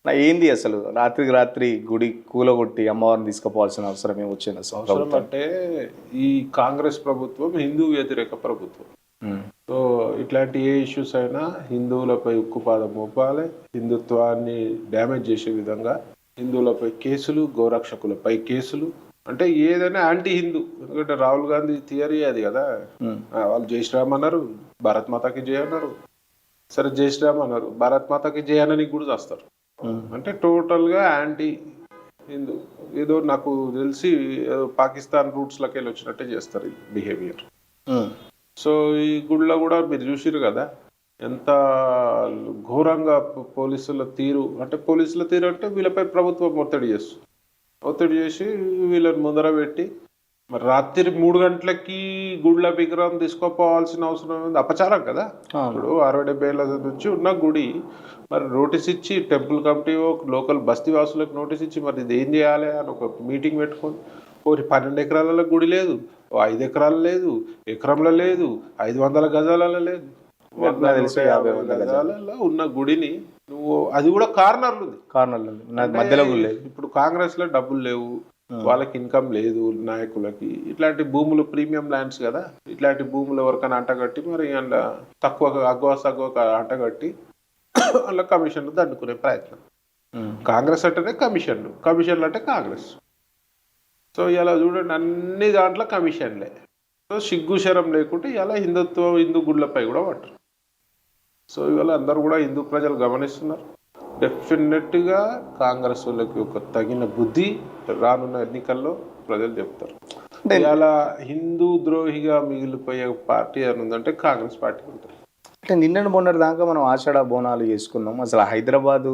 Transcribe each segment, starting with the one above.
ఏంది అసలు రాత్రికి రాత్రి గుడి కూలగొట్టి అమ్మవారిని తీసుకుపోవాల్సిన అవసరం ఏమొచ్చింది అసలు అవసరం ప్రభుత్వం? అంటే ఈ కాంగ్రెస్ ప్రభుత్వం హిందూ వ్యతిరేక ప్రభుత్వం. ఉమ్, సో ఇట్లాంటి ఏ ఇష్యూస్ అయినా హిందువులపై ఉక్కుపాదం మోపాలి, హిందుత్వాన్ని డ్యామేజ్ చేసే విధంగా హిందువులపై కేసులు, గోరక్షకులపై కేసులు, అంటే ఏదైనా యాంటీ హిందూ. ఎందుకంటే రాహుల్ గాంధీ థియరీ అది కదా, ఉమ్, వాళ్ళు జై శ్రీరామ్ అన్నారు, భారత్ మాతాకి జై అన్నారు. సరే జై శ్రీరామ్ అన్నారు, భారత్ మాతాకి జై అనని కూడా చేస్తారు. ఉమ్, అంటే టోటల్గా యాంటీ హిందూ. ఏదో నాకు తెలిసి ఏదో పాకిస్తాన్ రూట్స్లోకి వెళ్ళి వచ్చినట్టే చేస్తారు ఈ బిహేవియర్. ఉమ్, సో ఈ గుడిలో కూడా మీరు చూసిరు కదా ఎంత ఘోరంగా పోలీసుల తీరు. అంటే పోలీసుల తీరు అంటే వీళ్ళపై ప్రభుత్వం ఒత్తిడి చేసి వీళ్ళని ముందర పెట్టి మరి రాత్రి 3 గంటలకి గుళ్ళ విగ్రహం తీసుకోపోవాల్సిన అవసరం ఉంది. అపచారం కదా. ఇప్పుడు 60-70 ఏళ్ళ నుంచి ఉన్న గుడి మరి నోటీస్ ఇచ్చి టెంపుల్ కమిటీ లోకల్ బస్తీ వాసులకు నోటీస్ ఇచ్చి మరి ఇది ఏం చేయాలి అని ఒక మీటింగ్ పెట్టుకొని 12 ఎకరాల గుడి లేదు, 5 ఎకరాలు లేదు, ఎకరంలో లేదు, 500 గజాలలో లేదు, 150 గజాలలో ఉన్న గుడిని నువ్వు, అది కూడా కార్నర్లు మధ్యలో కూడా లేదు. ఇప్పుడు కాంగ్రెస్ లో డబ్బులు లేవు, వాళ్ళకి ఇన్కమ్ లేదు, నాయకులకి ఇట్లాంటి భూములు ప్రీమియం ల్యాండ్స్ కదా, ఇట్లాంటి భూములు ఎవరికైనా అంటగట్టి మరి అందులో తక్కువ అగ్వ అంటగట్టి అలా కమిషన్లు దండుకునే ప్రయత్నం. కాంగ్రెస్ అంటేనే కమిషన్లు అంటే కాంగ్రెస్. సో ఇలా చూడండి అన్ని దాంట్లో కమిషన్లే. సో సిగ్గు శరం లేకుంటే ఇలా హిందూ గుడ్లపై కూడా పట్టరు. సో ఇవాళ అందరూ కూడా హిందూ ప్రజలు గమనిస్తున్నారు. డెఫినెట్గా కాంగ్రెస్ వాళ్ళకి ఒక తగిన బుద్ధి రానున్న ఎన్నికల్లో ప్రజలు చెప్తారు. ఇలా హిందూ ద్రోహిగా మిగిలిపోయే పార్టీ అని ఉందంటే కాంగ్రెస్ పార్టీ ఉంటుంది. అంటే నిన్నటి మొన్నటి దాకా మనం ఆషాఢ బోనాలు చేసుకున్నాం. అసలు హైదరాబాదు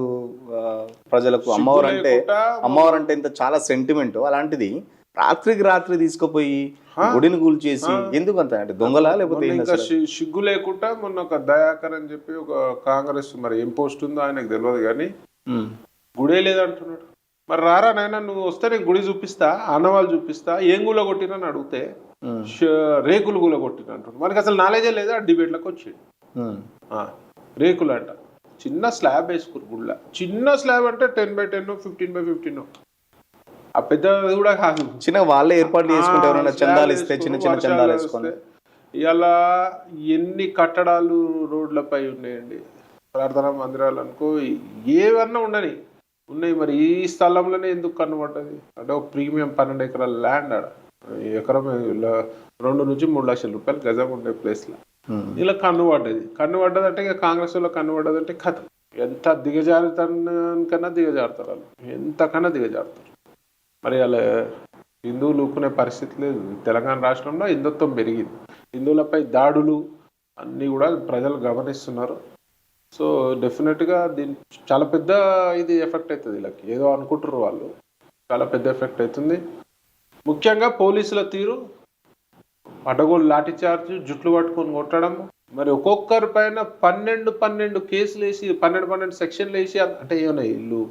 ప్రజలకు అమ్మవారు అంటే ఇంత చాలా సెంటిమెంట్. అలాంటిది రాత్రికి రాత్రి తీసుకుపోయి గుడిని కూల్చేసి ఎందుకు అంత, అంటే దొంగలా లేకపోతే ఇంకా సిగ్గు లేకుండా మొన్న ఒక దయాకర్ అని చెప్పి ఒక కాంగ్రెస్ మరి ఏం పోస్ట్ ఉందో ఆయనకు తెలియదు కానీ గుడే లేదంటున్నాడు. మరి రారా నాయన, నువ్వు వస్తే నేను గుడి చూపిస్తా, ఆనవాళ్ళు చూపిస్తా, ఏం గుల కొట్టినని అడిగితే రేకులు గుల కొట్టిన అంటున్నాడు. మనకి అసలు నాలెడ్జే లేదా. ఆ డిబేట్లకు వచ్చాడు. రేకులు అంట చిన్న స్లాబ్ వేసుకురు గుళ్ళ. చిన్న స్లాబ్ అంటే 10x10, 15x15. ఆ పెద్దది కూడా కాదు, చిన్న వాళ్ళే ఏర్పాటు చేసుకుంటే చందాలు ఇస్తే చిన్న చిన్న చందాలు వేసుకొని. ఇలా ఎన్ని కట్టడాలు రోడ్లపై ఉన్నాయండి, ప్రార్థనా మందిరాలు అనుకో, ఏవన్నా ఉన్నాయి. మరి ఈ స్థలంలోనే ఎందుకు కనబడ్డది అంటే ఒక ప్రీమియం 12 ఎకరాల ల్యాండ్ ఆడ, ఎకరం 2 నుంచి 3 లక్షల రూపాయలు గజం ఉండే ప్లేస్లో ఇలా కన్నుపడ్డది అంటే ఇక కాంగ్రెస్ లో కన్నుపడ్డది అంటే కథ. ఎంత దిగజారుతానికన్నా దిగజారుతారు వాళ్ళు, ఎంతకన్నా దిగజారుతారు. మరి అలా హిందువులు ఊరుకునే పరిస్థితి లేదు. తెలంగాణ రాష్ట్రంలో హిందుత్వం పెరిగింది, హిందువులపై దాడులు అన్నీ కూడా ప్రజలు గమనిస్తున్నారు. సో డెఫినెట్గా దీని చాలా పెద్ద ఇది ఎఫెక్ట్ అవుతుంది. వీళ్ళకి ఏదో అనుకుంటారు వాళ్ళు, చాలా పెద్ద ఎఫెక్ట్ అవుతుంది. ముఖ్యంగా పోలీసుల తీరు, అడ్డగోలు లాఠీ చార్జ్, జుట్లు పట్టుకొని కొట్టడం, మరి ఒక్కొక్కరి పైన 12 కేసులు వేసి 12 సెక్షన్లు వేసి, అంటే ఏమన్నా ఇల్లు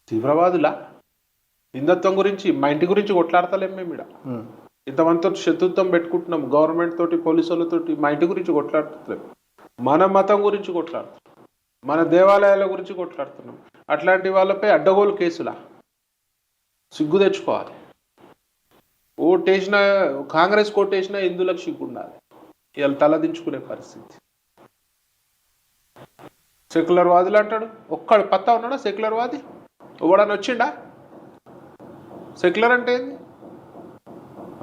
తీవ్రవాదులా? హిందుత్వం గురించి, మా ఇంటి గురించి కొట్లాడతలేం మేము ఇక్కడ. ఇంతమందితో శత్రుత్వం పెట్టుకుంటున్నాం గవర్నమెంట్ తోటి, పోలీసులతోటి. మా ఇంటి గురించి కొట్లాడుతున్నాం, మన మతం గురించి కొట్లాడుతున్నాం, మన దేవాలయాల గురించి కొట్లాడుతున్నాం. అట్లాంటి వాళ్ళపై అడ్డగోలు కేసులా? సిగ్గు తెచ్చుకోవాలి. ఓటేసిన కాంగ్రెస్ కోటేసిన హిందువులకు సిగ్గు ఉండాలి. ఇవాళ తలదించుకునే పరిస్థితి. సెక్యులర్ వాదులు అంటాడు, ఒక్కడు పత్తా ఉన్నాడా సెక్యులర్ వాది? ఎవడని వచ్చిండా? సెక్యులర్ అంటే ఏంది?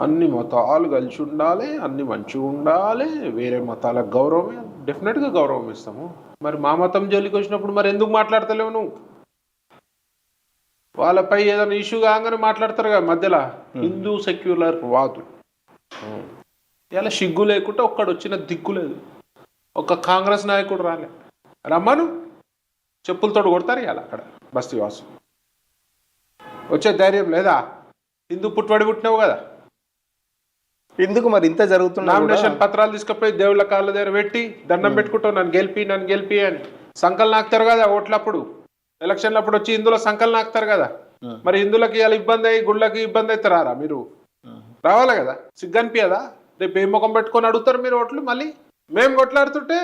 అన్ని మతాలు కలిసి ఉండాలి, అన్ని మంచిగా ఉండాలి, వేరే మతాలకు గౌరవమే. డెఫినెట్గా గౌరవం ఇస్తాము. మరి మా మతం జోలికి వచ్చినప్పుడు మరి ఎందుకు మాట్లాడతలేవు నువ్వు? వాళ్ళపై ఏదైనా ఇష్యూ కాగానే మాట్లాడతారు కదా మధ్యలో హిందూ సెక్యులర్ వాదులు. ఇలా సిగ్గు లేకుండా ఒక్కడు వచ్చిన దిక్కు లేదు. ఒక కాంగ్రెస్ నాయకుడు రాలే. రమ్మను, చెప్పులతో కొడతారు ఇవాళ అక్కడ బస్తీ వాసు. వచ్చే ధైర్యం లేదా? హిందూ పుట్టినావు కదా, ఎందుకు మరి ఇంత జరుగుతుంది? నామినేషన్ పత్రాలు తీసుకుపోయి దేవుళ్ళ కాళ్ళ దగ్గర పెట్టి దండం పెట్టుకుంటావు, నన్ను గెలిపి అని సంకల్ నాకుతారు కదా ఓట్లప్పుడు, ఎలక్షన్లప్పుడు వచ్చి ఇందులో సంకల్ నాకుతారు కదా. మరి హిందువులకి ఇలా ఇబ్బంది అయ్యి గుళ్ళకి ఇబ్బంది అయితే రారా మీరు? రావాలి కదా. సిగ్గనిపించదా? రేపు ఏ ముఖం పెట్టుకొని అడుగుతారు మీరు ఓట్లు? మళ్ళీ మేము కొట్లాడుతుంటే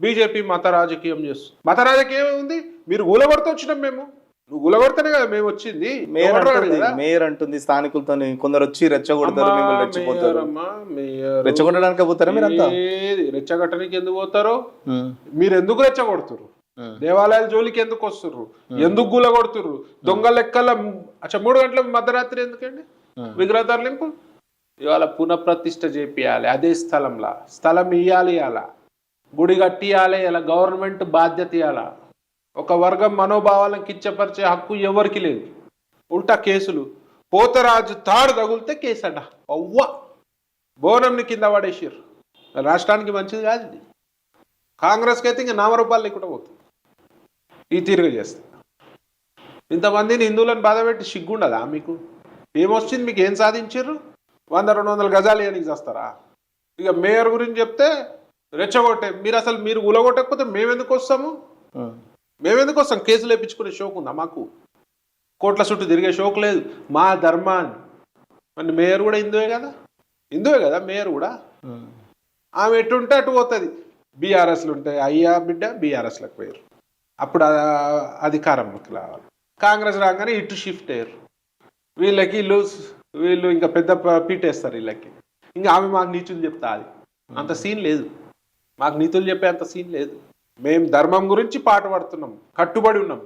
బీజేపీ మత రాజకీయం చేస్తుంది. మత రాజకీయం ఉంది, మీరు ఊలగొడుతూ వచ్చినాం మేము. నువ్వు గులగొడితేనే కదా మేము వచ్చింది. మేయర్ అంటుంది స్థానికులతో కొందరు వచ్చి రెచ్చగొడతారు, మిమ్మల్ని రెచ్చిపోతారు. రెచ్చగొట్టడానికి పోతారా మీరంతా? రెచ్చగొట్టడానికి ఎందుకు పోతారు? మీరు ఎందుకు రెచ్చగొడుతురు? దేవాలయాల జోలికి ఎందుకు వస్తుర్రు? ఎందుకు గులగొడుతుర్రు? దొంగ లెక్కల 3 గంటల మధ్యరాత్రి ఎందుకండి విగ్రహ తరలింపు? ఇవాళ పునఃప్రతిష్ఠ చేపియాలి అదే స్థలంలో, స్థలం ఇయ్యాలి, అలా గుడి కట్టియాలి, ఇలా గవర్నమెంట్ బాధ్యత ఇవ్వాలా. ఒక వర్గం మనోభావాలను కిచ్చపరిచే హక్కు ఎవరికి లేదు. ఉల్టా కేసులు, పోతరాజు తాడు తగులితే కేసు అడ్డ అవ్వ బోనంని కింద పడేసారు. రాష్ట్రానికి మంచిది కాదు ఇది. కాంగ్రెస్కి అయితే ఇంకా నామరూపాలు లేకుండా పోతుంది ఈ తీరుగా చేస్తే. ఇంతమందిని హిందువులను బాధపెట్టి సిగ్గుండదా మీకు? ఏమొచ్చింది మీకు? ఏం సాధించారు? 100-200 గజాలు ఇవ్వడానికి చేస్తారా? ఇక మేయర్ గురించి చెప్తే రెచ్చగొట్టే మీరు ఉలగొట్టకపోతే మేమెందుకు వస్తాము? మేమెందుకు వస్తాం? కేసులు వేయించుకునే షోక్ ఉందా మాకు? కోట్ల చుట్టూ తిరిగే షోక్ లేదు. మా ధర్మాన్ని మరి మేయర్ కూడా హిందువే కదా మేయర్ కూడా. ఆమె ఎటుంటే అటు పోతుంది. బీఆర్ఎస్లు ఉంటాయి, అయ్యా బిడ్డ బీఆర్ఎస్లకు పోయారు, అప్పుడు అధికారంలోకి రావాలి. కాంగ్రెస్ రాగానే ఇటు షిఫ్ట్ అయ్యారు. వీళ్ళు ఇంకా పెద్ద పీటేస్తారు వీళ్ళకి. ఇంకా ఆమె మాకు నీతులు చెప్తా, అది అంత సీన్ లేదు. మాకు నీతులు చెప్పే అంత సీన్ లేదు. మేము ధర్మం గురించి పాట పడుతున్నాం, కట్టుబడి ఉన్నాం.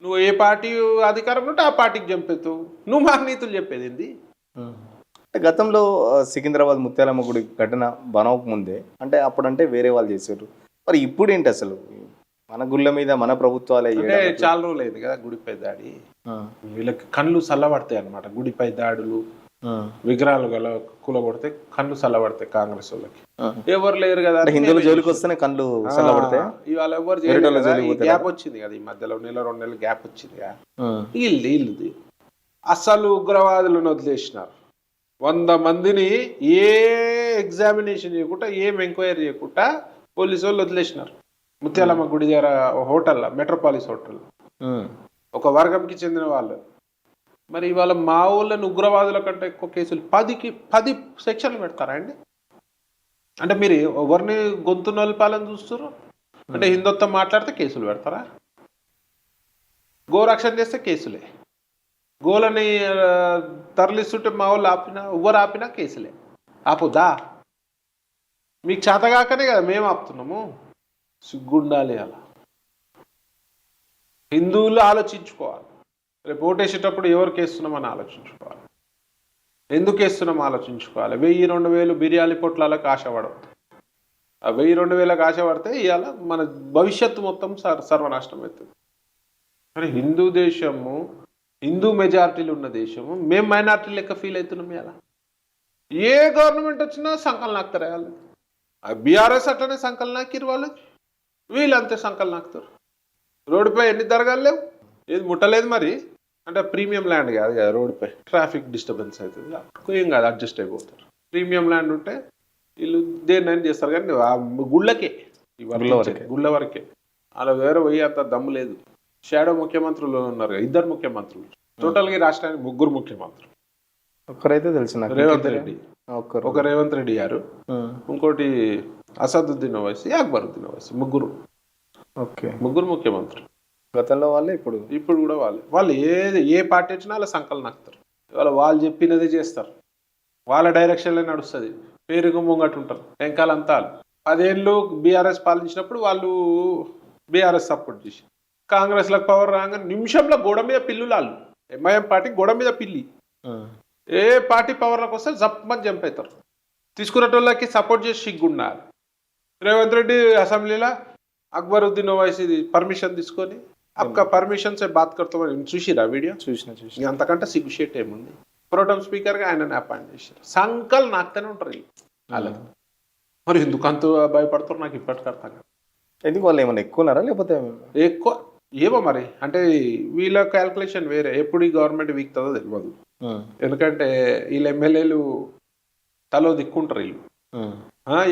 నువ్వు ఏ పార్టీ అధికారం ఉంటే ఆ పార్టీకి చంపేతావు. నువ్వు మాకు నీతులు చెప్పేది ఏంది? గతంలో సికింద్రాబాద్ ముత్యాలమ్మ గుడి ఘటన బనవక ముందే అంటే అప్పుడంటే వేరే వాళ్ళు చేశారు. మరి ఇప్పుడు ఏంటి అసలు మన గుళ్ళ మీద మన ప్రభుత్వాలే? అంటే చాలా రోజులు అయింది కదా గుడిపై దాడి. వీళ్ళకి కళ్ళు చల్లబడతాయి అన్నమాట. గుడిపై దాడులు, విగ్రహాలు కూలగొడితే కళ్ళు చల్లబడతాయి కాంగ్రెస్ వాళ్ళకి. ఎవరు లేరు కదా, హిందువుల జోలికి వస్తేనే కళ్ళు చల్లబడతాయి. ఇవాళ ఎవరు గ్యాప్ వచ్చింది కదా, ఈ మధ్యలో 1-2 నెలలు గ్యాప్ వచ్చింది కదా. వీళ్ళది అసలు ఉగ్రవాదులను వదిలేసినారు. 100 మందిని ఏ ఎగ్జామినేషన్ చేయకుండా, ఏం ఎంక్వైరీ చేయకుండా పోలీసు వాళ్ళు వదిలేసినారు. ముత్యాలమ్మ గుడి దగ్గర హోటల్, మెట్రోపాలిస్ హోటల్, ఒక వర్గంకి చెందిన వాళ్ళు. మరి ఇవాళ మా ఊళ్ళని ఉగ్రవాదుల కంటే ఎక్కువ కేసులు 10 సెక్షన్లు పెడతారా అండి? అంటే మీరు ఎవరిని గొంతు నొలిపాలని చూస్తారు? అంటే హిందుత్వం మాట్లాడితే కేసులు పెడతారా? గోరక్షణ చేస్తే కేసులే. గోలని తరలిస్తుంటే మా వాళ్ళు ఎవరు ఆపినా కేసులే. ఆపుదా? మీకు చేతగాకనే కదా మేము ఆపుతున్నాము. సిగ్గుండాలి. అలా హిందువులు ఆలోచించుకోవాలి. రేపు ఓటేసేటప్పుడు ఎవరికి వేస్తున్నామని ఆలోచించుకోవాలి. ఎందుకు వేస్తున్నాం ఆలోచించుకోవాలి. 1000-2000 బిర్యానీ పొట్లాలకు ఆశపడవద్దు. ఆ 1000-2000లకు ఆశపడితే ఇవాళ మన భవిష్యత్తు మొత్తం సర్వనాశనం అవుతుంది. మరి హిందూ దేశము, హిందూ మెజారిటీలు ఉన్న దేశము, మేము మైనారిటీ లెక్క ఫీల్ అవుతున్నాం. ఇలా ఏ గవర్నమెంట్ వచ్చినా సంకలనం ఆకుతారు. వాళ్ళు బీఆర్ఎస్ అట్లనే సంకలనం ఆకిరు, వాళ్ళు వీళ్ళంతే సంకలనం ఆకుతారు. రోడ్డుపై ఎన్ని దరగాలు లేవు, ఏది ముట్టలేదు. మరి అంటే ప్రీమియం ల్యాండ్ కాదు కదా, రోడ్డుపై ట్రాఫిక్ డిస్టర్బెన్స్ అవుతుంది, ఏం కాదు, అడ్జస్ట్ అయిపోతారు. ప్రీమియం ల్యాండ్ ఉంటే వీళ్ళు దేన్నైనా చేస్తారు. కానీ గుళ్ళకే, గుళ్ళ వరకే. అలా వేరే పోయి అంత దమ్ము లేదు. షాడో ముఖ్యమంత్రులు ఉన్నారు, 2 ముఖ్యమంత్రులు. టోటల్గా రాష్ట్రానికి 3 ముఖ్యమంత్రులు. ఒక్కరైతే తెలిసిన రేవంత్ రెడ్డి, ఒక రేవంత్ రెడ్డి గారు, ఇంకోటి అసదుద్దీన్ ఓవైసీ, అక్బరుద్దీన్ ఓవైసీ, 3 ముఖ్యమంత్రులు. గతంలో వాళ్ళే, ఇప్పుడు కూడా వాళ్ళు ఏ పార్టీ వచ్చినా వాళ్ళ సంకలనం ఆకుతారు. ఇవాళ వాళ్ళు చెప్పినదే చేస్తారు, వాళ్ళ డైరెక్షన్లో నడుస్తుంది. పేరుకు ముంగట్టు ఉంటారు, వెంకాలంతా 10 ఏళ్ళు బీఆర్ఎస్ పాలించినప్పుడు వాళ్ళు బీఆర్ఎస్ సపోర్ట్ చేసి, కాంగ్రెస్లకు పవర్ రాగానే నిమిషంలో గోడ మీద పిల్లులు. వాళ్ళు ఎంఐఎం పార్టీ గోడ మీద పిల్లి. ఏ పార్టీ పవర్లోకి వస్తే జప్పమని జంప్ అవుతారు. తీసుకునేటోళ్ళకి సపోర్ట్ చేసి సిగ్గుండాలి. రేవంత్ రెడ్డి అసెంబ్లీలో అక్బరుద్దీన్ ఓవైసీ పర్మిషన్ తీసుకొని అక్క పర్మిషన్ సే బాత్ కడతామని చూసిరా వీడియో? చూసిన. అంతకంటే సిగ్గుషేట్ ఏముంది? ప్రోటోమ్ స్పీకర్గా ఆయనని అపాయింట్ చేశారు. సంకల్ నాకుతూనే ఉంటారు వాళ్ళకి. మరి ఎందుకు అంత భయపడతారు నాకు ఇప్పటికి అర్థం కాదు. ఎందుకు వాళ్ళు ఏమన్నా ఎక్కువన్నారా లేకపోతే ఎక్కువ ఏమో మరి. అంటే వీళ్ళ క్యాల్కులేషన్ వేరే. ఎప్పుడు ఈ గవర్నమెంట్ వీక్తుందో తెలియదు. ఎందుకంటే వీళ్ళ ఎమ్మెల్యేలు తలో దిక్కుంటారు. వీళ్ళు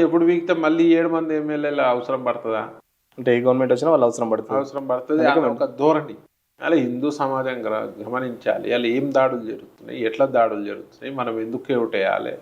ఎప్పుడు వీక్తే మళ్ళీ 7 మంది ఎమ్మెల్యేలు అవసరం పడుతుందా? అంటే ఏ గవర్నమెంట్ వచ్చినా వాళ్ళు అవసరం పడుతుంది ఒక ధోరణి. అలా హిందూ సమాజం గమనించాలి. అలా ఏం దాడులు జరుగుతున్నాయి, ఎట్లా దాడులు జరుగుతున్నాయి, మనం ఎందుకు ఓటేయాలి,